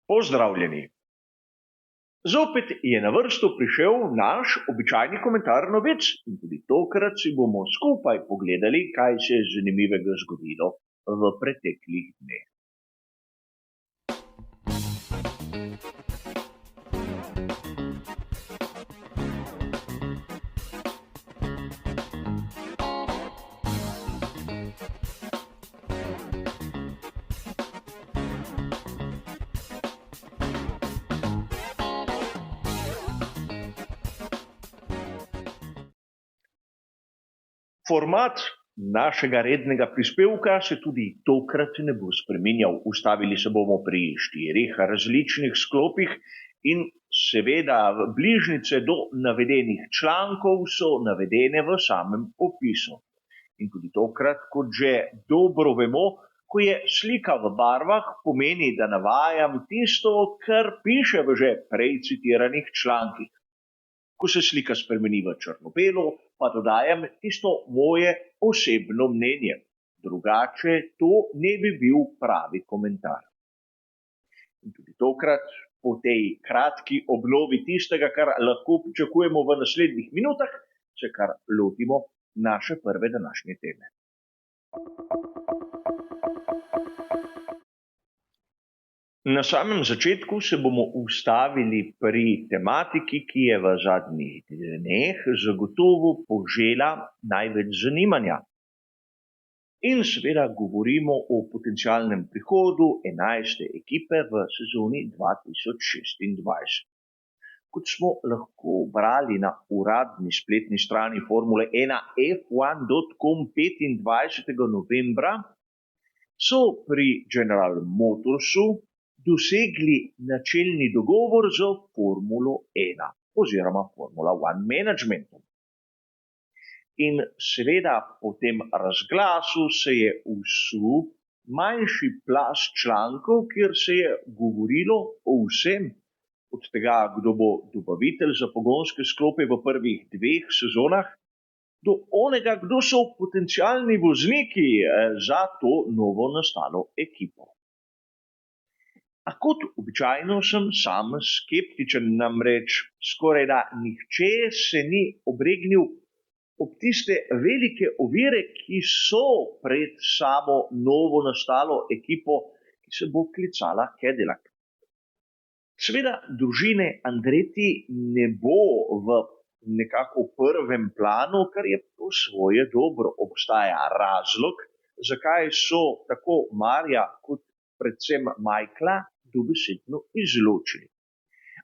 Pozdravljeni! Zopet je na vrsto prišel naš običajni komentar novic in tudi tokrat si bomo skupaj pogledali, kaj se je zanimivega zgodilo v preteklih dneh. Format našega rednega prispevka se tudi tokrat ne bo spreminjal. Ustavili se bomo pri 4 različnih sklopih in seveda bližnjice do navedenih člankov so navedene v samem opisu. In tudi tokrat, kot že dobro vemo, ko je slika v barvah, pomeni, da navajam tisto, kar piše v že prej citiranih člankih. Ko se slika spremeni v črno-belo, pa dodajam tisto moje osebno mnenje. Drugače to ne bi bil pravi komentar. In tudi tokrat, po tej kratki obnovi tistega, kar lahko pričakujemo v naslednjih minutah, se kar lotimo naše prve današnje teme. Na samem začetku se bomo ustavili pri tematiki, ki je v zadnjih dneh zagotovo požela največ zanimanja. In seveda govorimo o potencialnem prihodu 11. ekipe v sezoni 2026. Kot smo lahko brali na uradni spletni strani Formule 1 f1.com 25. novembra, so pri General Motorsu dosegli načelni dogovor z Formulo 1 oziroma Formula 1 managementom. In seveda po tem razglasu se je vsul manjši plaz člankov, kjer se je govorilo o vsem, od tega, kdo bo dobavitelj za pogonske sklope v prvih 2 sezonah, do onega, kdo so potencialni vozniki za to novo nastalo ekipo. A kot običajno sem sam skeptičen, namreč skorajda nihče se ni obregnil ob tiste velike ovire, ki so pred samo novo nastalo ekipo, ki se bo klicala Cadillac. Seveda družine Andretti ne bo v nekako prvem planu, kar je po svoje dobro. Obstaja razlog, zakaj so tako Marija kot predvsem Michaela dobesedno izločili.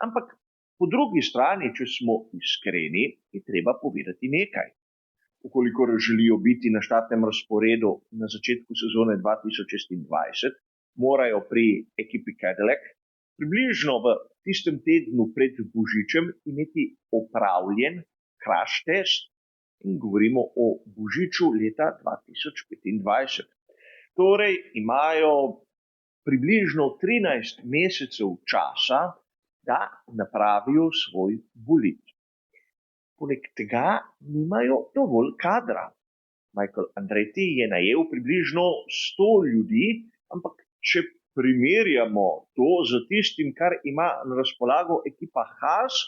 Ampak po drugi strani, če smo iskreni, je treba povedati nekaj. Ukolikor želijo biti na štartnem razporedu na začetku sezone 2026, morajo pri ekipi Cadillac približno v tistem tednu pred Božičem imeti opravljen crash test in govorimo o Božiču leta 2025. Torej imajo približno 13 mesecev časa, da napravijo svoj bolid. Poleg tega nimajo dovolj kadra. Michael Andretti je najel približno 100 ljudi, ampak če primerjamo to z tistim, kar ima na razpolago ekipa Haas,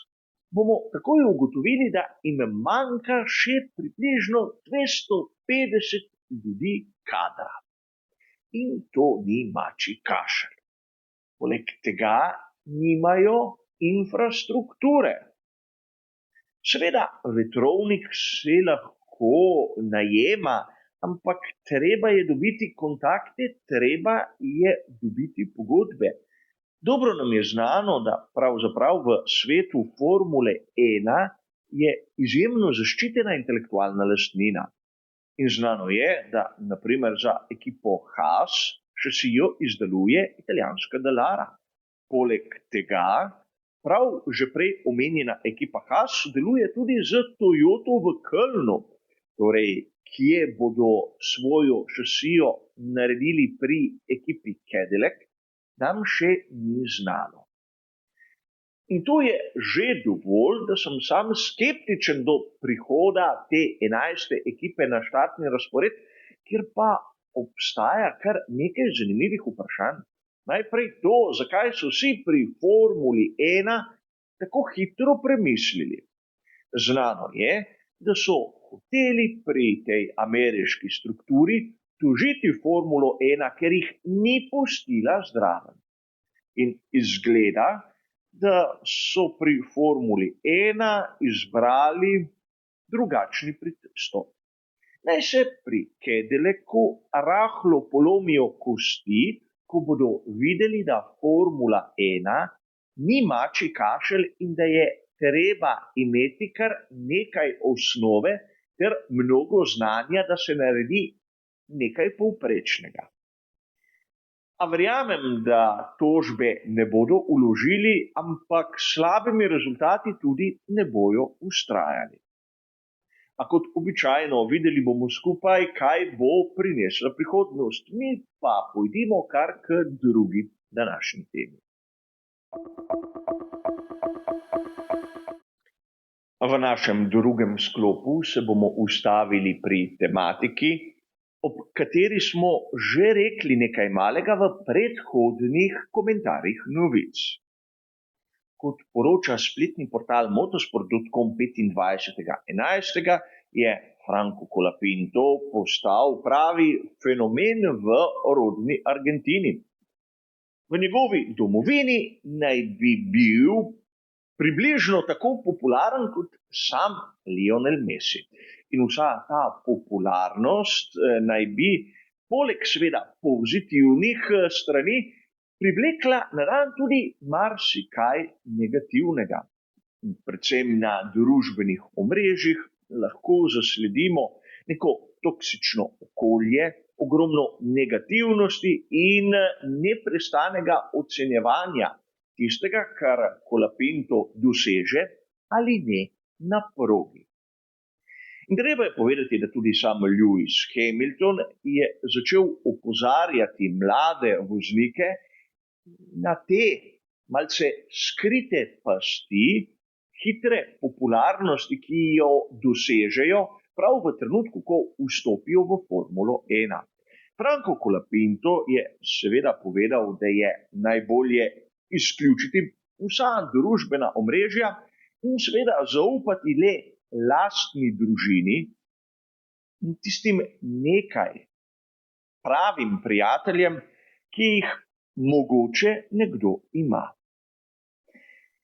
bomo takoj ugotovili, da jim manjka še približno 250 ljudi kadra. In to ni mačji kašelj. Poleg tega nimajo infrastrukture. Seveda, vetrovnik se lahko najema, ampak treba je dobiti kontakte, treba je dobiti pogodbe. Dobro nam je znano, da pravzaprav v svetu Formule 1 je izjemno zaščitena intelektualna lastnina. In znano je, da naprimer za ekipo Haas šasijo izdeluje italijanska Dallara. Poleg tega prav že prej omenjena ekipa Haas sodeluje tudi z Toyoto v Kölnu. Torej, kje bodo svojo šasijo naredili pri ekipi Cadillac, nam še ni znano. In to je že dovolj, da sem sam skeptičen do prihoda te 11. ekipe na štartni razpored, kjer pa obstaja kar nekaj zanimivih vprašanj. Najprej to, zakaj so vsi pri Formuli 1 tako hitro premislili. Znano je, da so hoteli pri tej ameriški strukturi tožiti Formulo 1, ker jih ni pustila zraven. In izgleda, da so pri Formuli 1 izbrali drugačni pristop. Naj se pri Cadillacu rahlo polomijo kosti, ko bodo videli, da Formula 1 ni mačji kašelj in da je treba imeti kar nekaj osnove ter mnogo znanja, da se naredi nekaj povprečnega. A verjamem, da tožbe ne bodo vložili, ampak s slabimi rezultati tudi ne bojo vztrajali. A kot običajno videli bomo skupaj, kaj bo prinesla prihodnost. Mi pa pojdimo kar k drugi današnji temi. V našem drugem sklopu se bomo ustavili pri tematiki, ob kateri smo že rekli nekaj malega v predhodnih komentarjih novic. Kot poroča spletni portal motorsport.com 25.11. je Franco Colapinto postal pravi fenomen v rodni Argentini. V njegovi domovini naj bi bil približno tako popularen kot sam Lionel Messi. In vsa ta popularnost naj bi, poleg seveda pozitivnih strani, privlekla na dan tudi marsikaj negativnega. Predvsem na družbenih omrežjih lahko zasledimo neko toksično okolje, ogromno negativnosti in neprestanega ocenjevanja tistega, kar Colapinto doseže ali ne na progi. In treba je povedati, da tudi sam Lewis Hamilton je začel opozarjati mlade voznike na te malce skrite pasti hitre popularnosti, ki jo dosežejo prav v trenutku, ko vstopijo v Formulo 1. Franco Colapinto je seveda povedal, da je najbolje izključiti vsa družbena omrežja in seveda zaupati le lastni družini in tistim nekaj pravim prijateljem, ki jih mogoče nekdo ima.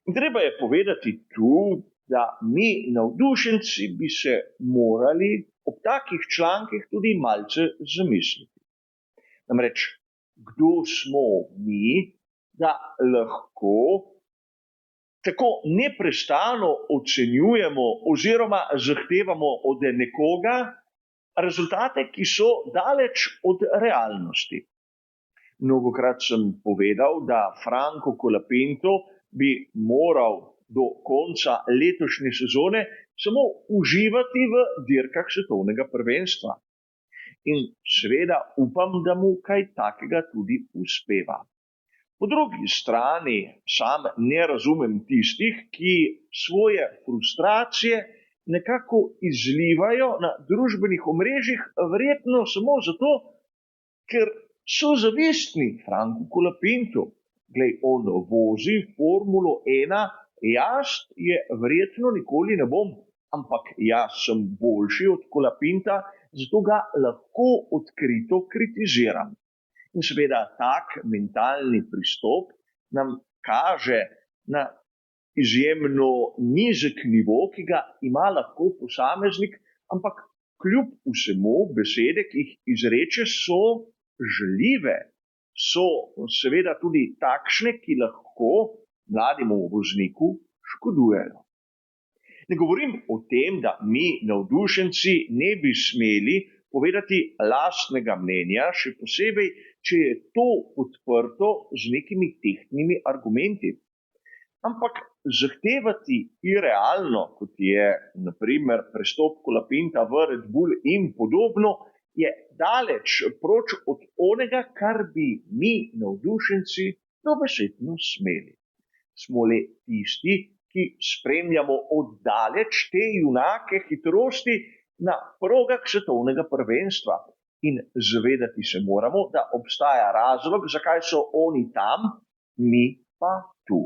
In treba je povedati tu, da mi navdušenci bi se morali ob takih člankih tudi malce zamisliti. Namreč, kdo smo mi, da lahko tako neprestano ocenjujemo oziroma zahtevamo od nekoga rezultate, ki so daleč od realnosti. Mnogokrat sem povedal, da Franco Colapinto bi moral do konca letošnje sezone samo uživati v dirkah svetovnega prvenstva. In seveda upam, da mu kaj takega tudi uspeva. Po drugi strani sam ne razumem tistih, ki svoje frustracije nekako izlivajo na družbenih omrežjih, verjetno samo zato, ker so zavistni Francu Colapintu. Glej, on vozi Formulo 1, jaz je verjetno nikoli ne bom, ampak jaz sem boljši od Colapinta, zato ga lahko odkrito kritiziram. In seveda tak mentalni pristop nam kaže na izjemno nizek nivo, ki ga ima lahko posameznik, ampak kljub vsemu besede, ki jih izreče, so žaljive, so seveda tudi takšne, ki lahko mlademu vozniku škodujejo. Ne govorim o tem, da mi navdušenci ne bi smeli povedati lastnega mnenja, še posebej, če je to podprto z nekimi tehtnimi argumenti. Ampak zahtevati irealno, kot je na primer prestop Colapinta v Red Bull in podobno, je daleč proč od onega, kar bi mi navdušenci dobesedno smeli. Smo le tisti, ki spremljamo oddaleč te junake hitrosti na progah svetovnega prvenstva. In zavedati se moramo, da obstaja razlog, zakaj so oni tam, mi pa tu.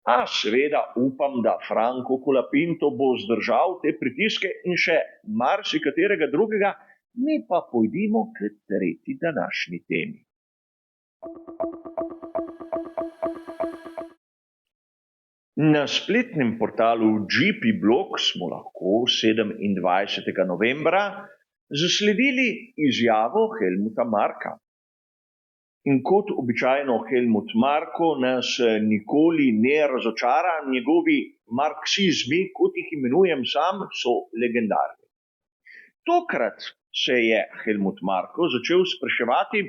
A seveda upam, da Franco Colapinto bo zdržal te pritiske in še marsikaterega drugega, mi pa pojdimo k tretji današnji temi. Na spletnem portalu GP Blog smo lahko 27. novembra zasledili izjavo Helmuta Marka. In kot običajno Helmut Marko nas nikoli ne razočara, njegovi marksizmi, kot jih imenujem sam, so legendarni. Tokrat se je Helmut Marko začel spraševati,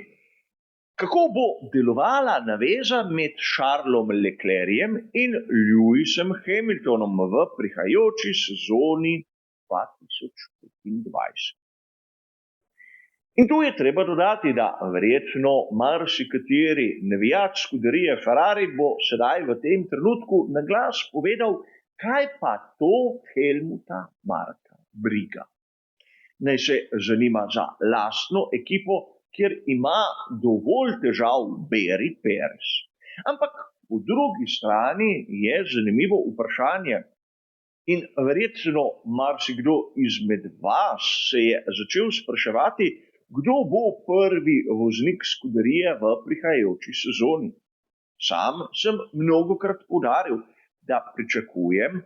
kako bo delovala naveza med Charlesom Leclercem in Lewisem Hamiltonom v prihajajoči sezoni 2025. In tu je treba dodati, da verjetno marsikateri navijač skuderije Ferrari bo sedaj v tem trenutku na glas povedal, kaj pa to Helmuta Marka briga. Naj se zanima za lastno ekipo, kjer ima dovolj težav Beri Perez. Ampak po drugi strani je zanimivo vprašanje in verjetno marsikdo izmed vas se je začel spraševati, kdo bo prvi voznik skuderije v prihajajoči sezoni. Sam sem mnogokrat poudaril, da pričakujem,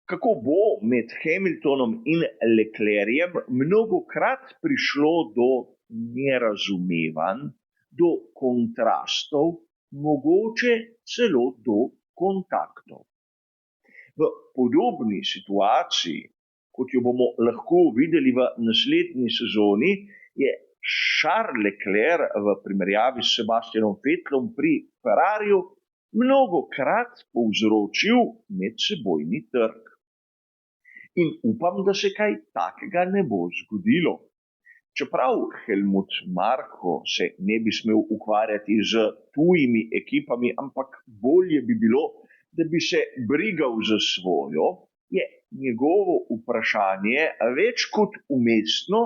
kako bo med Hamiltonom in Leclercem mnogokrat prišlo do nerazumevanj, do kontrastov, mogoče celo do kontaktov. V podobni situaciji, kot jo bomo lahko videli v naslednji sezoni, je Charles Leclerc v primerjavi s Sebastianom Vettelom pri Ferrariju mnogokrat povzročil medsebojni trk. In upam, da se kaj takega ne bo zgodilo. Čeprav Helmut Marko se ne bi smel ukvarjati z tujimi ekipami, ampak bolje bi bilo, da bi se brigal za svojo, je njegovo vprašanje več kot umestno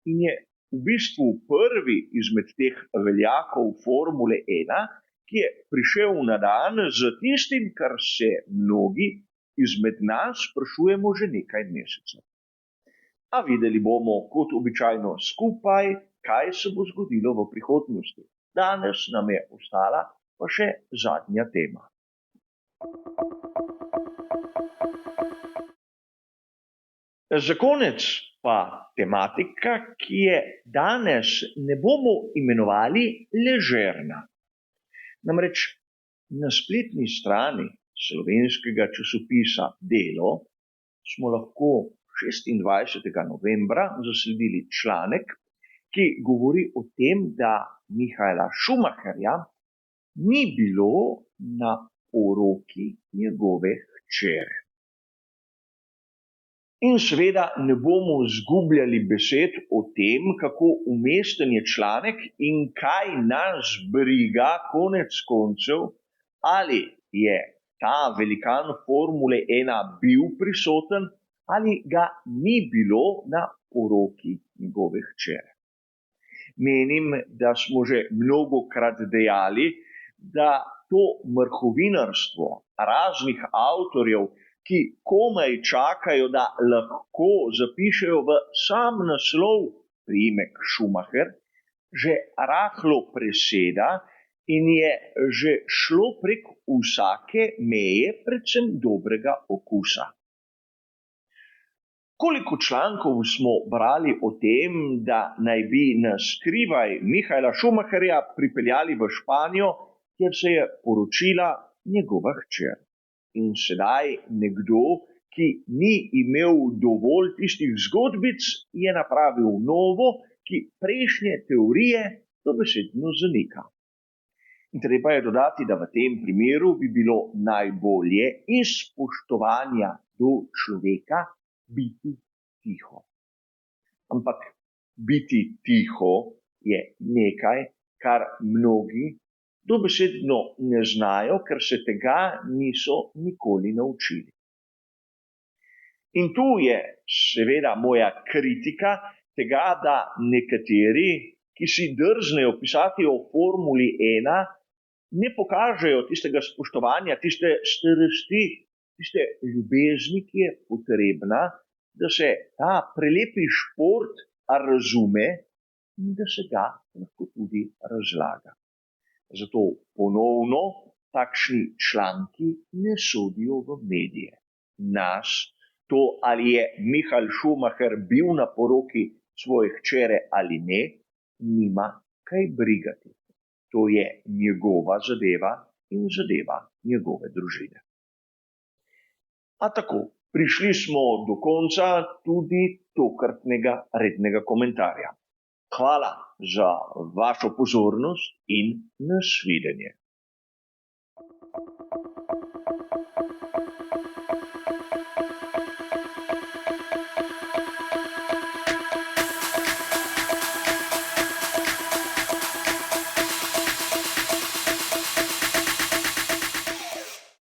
in je v bistvu prvi izmed teh veljakov Formule 1, ki je prišel na dan z tistim, kar se mnogi izmed nas sprašujemo že nekaj mesecev. A videli bomo kot običajno skupaj, kaj se bo zgodilo v prihodnosti. Danes nam je ostala pa še zadnja tema. Za konec pa tematika, ki je danes ne bomo imenovali ležerna. Namreč na spletni strani slovenskega časopisa Delo smo lahko 26. novembra zasledili članek, ki govori o tem, da Michaela Schumacherja ni bilo na poroki njegove hčere. In seveda ne bomo zgubljali besed o tem, kako umesten je članek in kaj nas briga konec koncev, ali je ta velikan Formule 1 bil prisoten ali ga ni bilo na poroki njegove hčere. Menim, da smo že mnogokrat dejali, da to mrhovinarstvo raznih avtorjev, ki komaj čakajo, da lahko zapišejo v sam naslov priimek Schumacher, že rahlo preseda in je že šlo prek vsake meje, predvsem dobrega okusa. Koliko člankov smo brali o tem, da naj bi na skrivaj Michaela Schumacherja pripeljali v Španijo, kjer se je poročila njegova hčer. In sedaj nekdo, ki ni imel dovolj tistih zgodbic, je napravil novo, ki prejšnje teorije dobesedno zanika. In treba je dodati, da v tem primeru bi bilo najbolje iz spoštovanja do človeka biti tiho. Ampak biti tiho je nekaj, kar mnogi dobesedno ne znajo, ker se tega niso nikoli naučili. In tu je seveda moja kritika, tega, da nekateri, ki si drznejo pisati o Formuli 1, ne pokažejo tistega spoštovanja, tiste strasti, tiste ljubezni, ki je potrebna, da se ta prelepi šport razume in da se ga lahko tudi razlaga. Zato ponovno takšni članki ne sodijo v medije. Nas to, ali je Michael Schumacher bil na poroki svoje hčere ali ne, nima kaj brigati. To je njegova zadeva in zadeva njegove družine. A tako, prišli smo do konca tudi tokratnega rednega komentarja. Hvala za vašo pozornost in nasvidenje.